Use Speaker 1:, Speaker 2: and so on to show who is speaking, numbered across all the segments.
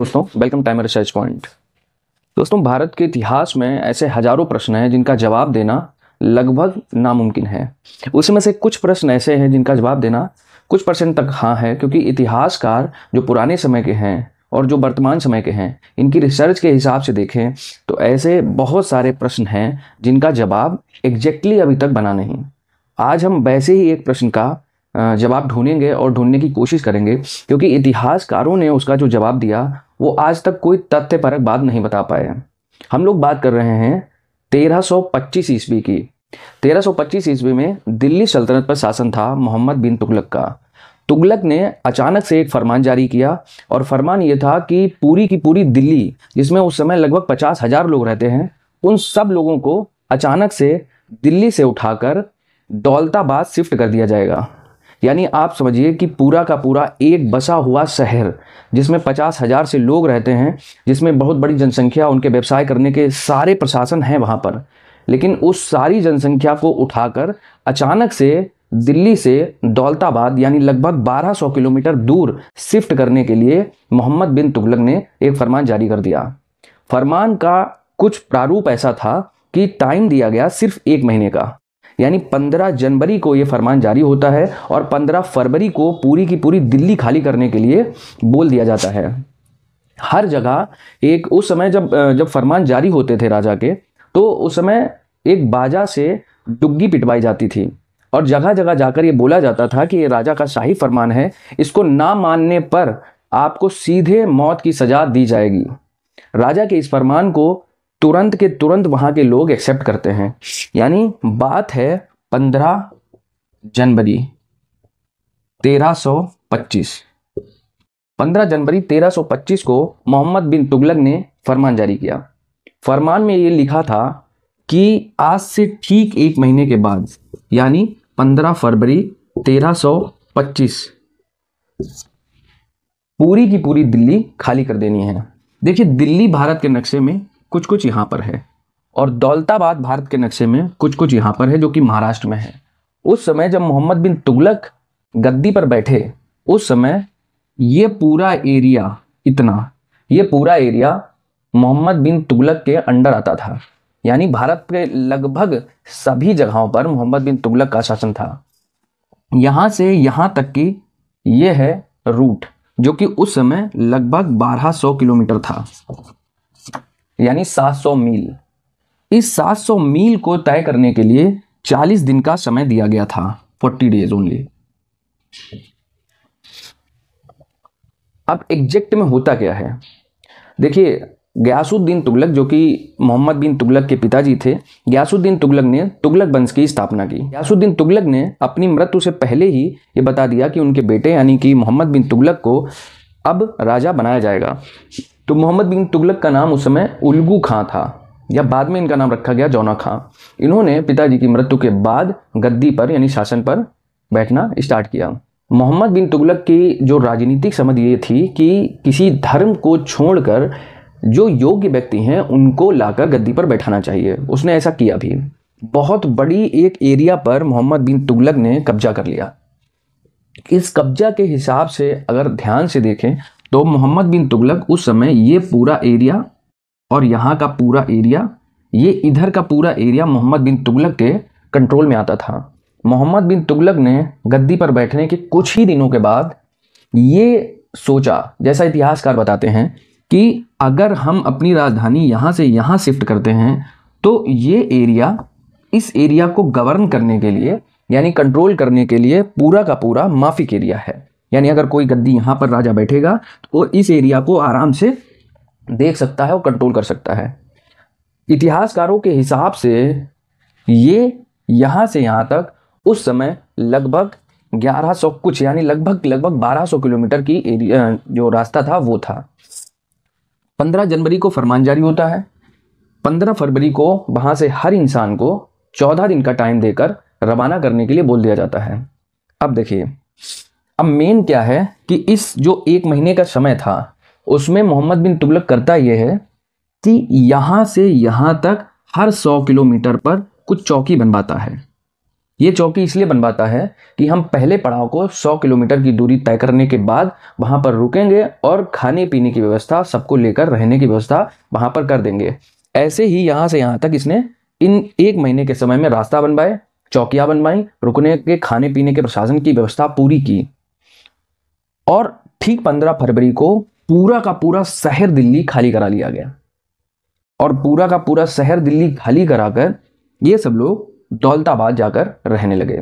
Speaker 1: दोस्तों welcome time research point. दोस्तों भारत के इतिहास में ऐसे हजारों प्रश्न हैं जिनका जवाब देना लगभग नामुमकिन है। उसमें से कुछ प्रश्न ऐसे हैं जिनका जवाब देना कुछ परसेंट तक हाँ है, क्योंकि इतिहासकार जो पुराने समय के हैं और जो वर्तमान समय के हैं इनकी रिसर्च के हिसाब से देखें तो ऐसे बहुत सारे प्रश्न हैं जिनका जवाब एग्जैक्टली अभी तक बना नहीं। आज हम वैसे ही एक प्रश्न का जवाब ढूंढेंगे और ढूंढने की कोशिश करेंगे, क्योंकि इतिहासकारों ने उसका जो जवाब दिया वो आज तक कोई तथ्यपरक बात नहीं बता पाए। हम लोग बात कर रहे हैं 1325 ईस्वी की। 1325 ईस्वी में दिल्ली सल्तनत पर शासन था मोहम्मद बिन तुगलक का। तुगलक ने अचानक से एक फरमान जारी किया और फरमान ये था कि पूरी की पूरी दिल्ली, जिसमें उस समय लगभग 50,000 लोग रहते हैं, उन सब लोगों को अचानक से दिल्ली से उठाकर दौलताबाद शिफ्ट कर दिया जाएगा। यानी आप समझिए कि पूरा का पूरा एक बसा हुआ शहर जिसमें 50,000 से लोग रहते हैं, जिसमें बहुत बड़ी जनसंख्या, उनके व्यवसाय करने के सारे प्रशासन हैं वहाँ पर, लेकिन उस सारी जनसंख्या को उठाकर अचानक से दिल्ली से दौलताबाद यानी लगभग 1200 किलोमीटर दूर शिफ्ट करने के लिए मोहम्मद बिन तुगलक ने एक फरमान जारी कर दिया। फरमान का कुछ प्रारूप ऐसा था कि टाइम दिया गया सिर्फ 1 महीने का, यानी 15 जनवरी को ये फरमान जारी होता है और 15 फरवरी को पूरी की पूरी दिल्ली खाली करने के लिए बोल दिया जाता है। हर जगह एक उस समय जब फरमान जारी होते थे राजा के, तो उस समय एक बाजा से डुग्गी पिटवाई जाती थी और जगह जगह जाकर ये बोला जाता था कि ये राजा का शाही फरमान है, इसको ना मानने पर आपको सीधे मौत की सजा दी जाएगी। राजा के इस फरमान को तुरंत के तुरंत वहां के लोग एक्सेप्ट करते हैं। यानी बात है 15 जनवरी 1325। 15 जनवरी 1325 को मोहम्मद बिन तुगलक ने फरमान जारी किया। फरमान में ये लिखा था कि आज से ठीक 1 महीने के बाद, यानी 15 फरवरी 1325, पूरी की पूरी दिल्ली खाली कर देनी है। देखिए, दिल्ली भारत के नक्शे में कुछ कुछ यहाँ पर है और दौलताबाद भारत के नक्शे में कुछ कुछ यहाँ पर है, जो कि महाराष्ट्र में है। उस समय जब मोहम्मद बिन तुगलक गद्दी पर बैठे, उस समय ये पूरा एरिया, ये पूरा एरिया मोहम्मद बिन तुगलक के अंडर आता था। यानी भारत के लगभग सभी जगहों पर मोहम्मद बिन तुगलक का शासन था। यहाँ से यहाँ तक कि ये है रूट, जो कि उस समय लगभग 1200 किलोमीटर था, यानी 700 मील। इस 700 मील को तय करने के लिए 40 दिन का समय दिया गया था, 40 डेज ओनली। अब एग्जैक्ट में होता क्या है, देखिए, गयासुद्दीन तुगलक, जो कि मोहम्मद बिन तुगलक के पिताजी थे, गयासुद्दीन तुगलक ने तुगलक वंश की स्थापना की। गयासुद्दीन तुगलक ने अपनी मृत्यु से पहले ही ये बता दिया कि उनके बेटे यानी कि मोहम्मद बिन तुगलक को अब राजा बनाया जाएगा। तो मोहम्मद बिन तुगलक का नाम उस समय उल्गू खां था, या बाद में इनका नाम रखा गया जौना खां। इन्होंने पिताजी की मृत्यु के बाद गद्दी पर यानी शासन पर बैठना स्टार्ट किया। मोहम्मद बिन तुगलक की जो राजनीतिक समझ ये थी कि किसी धर्म को छोड़कर जो योग्य व्यक्ति हैं उनको लाकर गद्दी पर बैठाना चाहिए। उसने ऐसा किया भी। बहुत बड़ी एक एरिया पर मोहम्मद बिन तुगलक ने कब्जा कर लिया। इस कब्जा के हिसाब से अगर ध्यान से देखें तो मोहम्मद बिन तुगलक उस समय ये पूरा एरिया और यहाँ का पूरा एरिया, ये इधर का पूरा एरिया मोहम्मद बिन तुगलक के कंट्रोल में आता था। मोहम्मद बिन तुगलक ने गद्दी पर बैठने के कुछ ही दिनों के बाद ये सोचा, जैसा इतिहासकार बताते हैं, कि अगर हम अपनी राजधानी यहाँ से यहाँ शिफ्ट करते हैं तो ये एरिया, इस एरिया को गवर्न करने के लिए यानी कंट्रोल करने के लिए पूरा का पूरा माफिक एरिया है। यानी अगर कोई गद्दी यहाँ पर राजा बैठेगा तो इस एरिया को आराम से देख सकता है और कंट्रोल कर सकता है। इतिहासकारों के हिसाब से ये यहाँ से यहाँ तक उस समय लगभग 1100 कुछ, यानी लगभग 1200 किलोमीटर की एरिया जो रास्ता था वो था। 15 जनवरी को फरमान जारी होता है। 15 फरवरी को वहाँ से हर इंसान को 14 दिन का टाइम देकर रवाना करने के लिए बोल दिया जाता है। अब देखिए, अब मेन क्या है कि इस जो 1 महीने का समय था उसमें मोहम्मद बिन तुगलक करता यह है कि यहाँ से यहाँ तक हर 100 किलोमीटर पर कुछ चौकी बनवाता है। ये चौकी इसलिए बनवाता है कि हम पहले पड़ाव को 100 किलोमीटर की दूरी तय करने के बाद वहां पर रुकेंगे और खाने पीने की व्यवस्था, सबको लेकर रहने की व्यवस्था वहां पर कर देंगे। ऐसे ही यहां से यहां तक इसने इन 1 महीने के समय में रास्ता बनवाए, चौकियां बनवाई, रुकने के, खाने पीने के, प्रशासन की व्यवस्था पूरी की। और ठीक 15 फरवरी को पूरा का पूरा शहर दिल्ली खाली करा लिया गया। और पूरा का पूरा शहर दिल्ली खाली कराकर ये सब लोग दौलताबाद जाकर रहने लगे।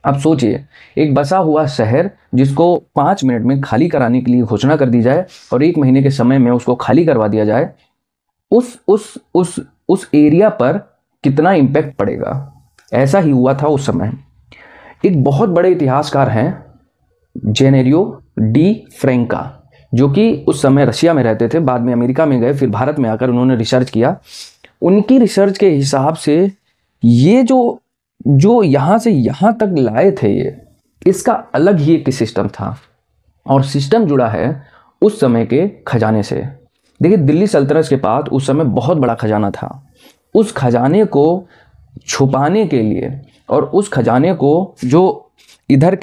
Speaker 1: अब सोचिए, एक बसा हुआ शहर जिसको 5 मिनट में खाली कराने के लिए घोषणा कर दी जाए और 1 महीने के समय में उसको खाली करवा दिया जाए, उस एरिया पर कितना इम्पैक्ट पड़ेगा। ऐसा ही हुआ था उस समय। एक बहुत बड़े इतिहासकार हैं जेनेरियो डी फ्रैंका, जो कि उस समय रशिया में रहते थे, बाद में अमेरिका में गए, फिर भारत में आकर उन्होंने रिसर्च किया। उनकी रिसर्च के हिसाब से ये जो यहाँ से यहाँ तक लाए थे, इसका अलग ही एक सिस्टम था। और सिस्टम जुड़ा है उस समय के खजाने से। देखिए, दिल्ली सल्तनत के पास उस समय बहुत बड़ा खजाना था। उस खजाने को छुपाने के लिए और उस खजाने को जो इधर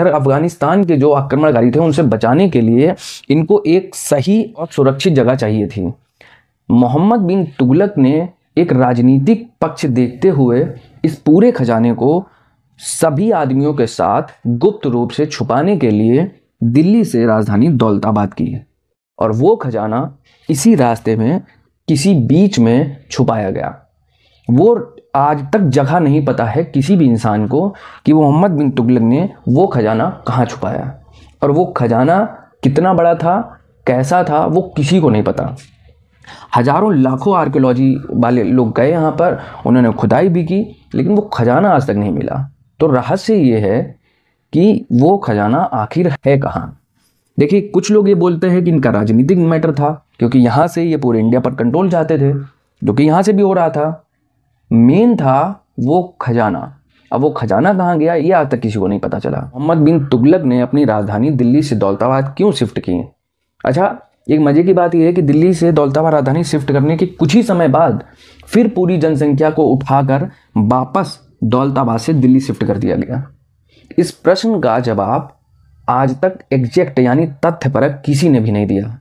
Speaker 1: अफगानिस्तान के जो आक्रमणकारी थे उनसे बचाने के लिए इनको एक सही और सुरक्षित जगह चाहिए थी। मोहम्मद बिन तुगलक ने एक राजनीतिक पक्ष देखते हुए इस पूरे खजाने को सभी आदमियों के साथ गुप्त रूप से छुपाने के लिए दिल्ली से राजधानी दौलताबाद की है। और वो खजाना इसी रास्ते में किसी बीच में छुपाया गया। वो आज तक जगह नहीं पता है किसी भी इंसान को कि मोहम्मद बिन तुगलक ने वो खजाना कहाँ छुपाया। और वो खजाना कितना बड़ा था, कैसा था, वो किसी को नहीं पता। हजारों लाखों आर्कियोलॉजी वाले लोग गए यहाँ पर, उन्होंने खुदाई भी की, लेकिन वो खजाना आज तक नहीं मिला। तो रहस्य ये है कि वो खजाना आखिर है कहाँ। देखिए, कुछ लोग ये बोलते हैं कि इनका राजनीतिक मैटर था, क्योंकि यहाँ से ये पूरे इंडिया पर कंट्रोल चाहते थे, जो कि यहाँ से भी हो रहा था। मेन था वो खजाना। अब वो खजाना कहाँ गया ये आज तक किसी को नहीं पता चला। मोहम्मद बिन तुगलक ने अपनी राजधानी दिल्ली से दौलताबाद क्यों शिफ्ट की? अच्छा, एक मजे की बात यह है कि दिल्ली से दौलताबाद राजधानी शिफ्ट करने के कुछ ही समय बाद फिर पूरी जनसंख्या को उठाकर वापस दौलताबाद से दिल्ली शिफ्ट कर दिया गया। इस प्रश्न का जवाब आज तक एग्जैक्ट यानी तथ्यपरक किसी ने भी नहीं दिया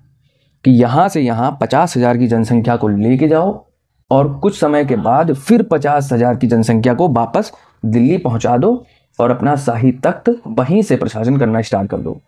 Speaker 1: कि यहाँ से यहाँ 50,000 की जनसंख्या को लेके जाओ और कुछ समय के बाद फिर 50,000 की जनसंख्या को वापस दिल्ली पहुँचा दो और अपना शाही तख्त वहीं से प्रशासन करना स्टार्ट कर दो।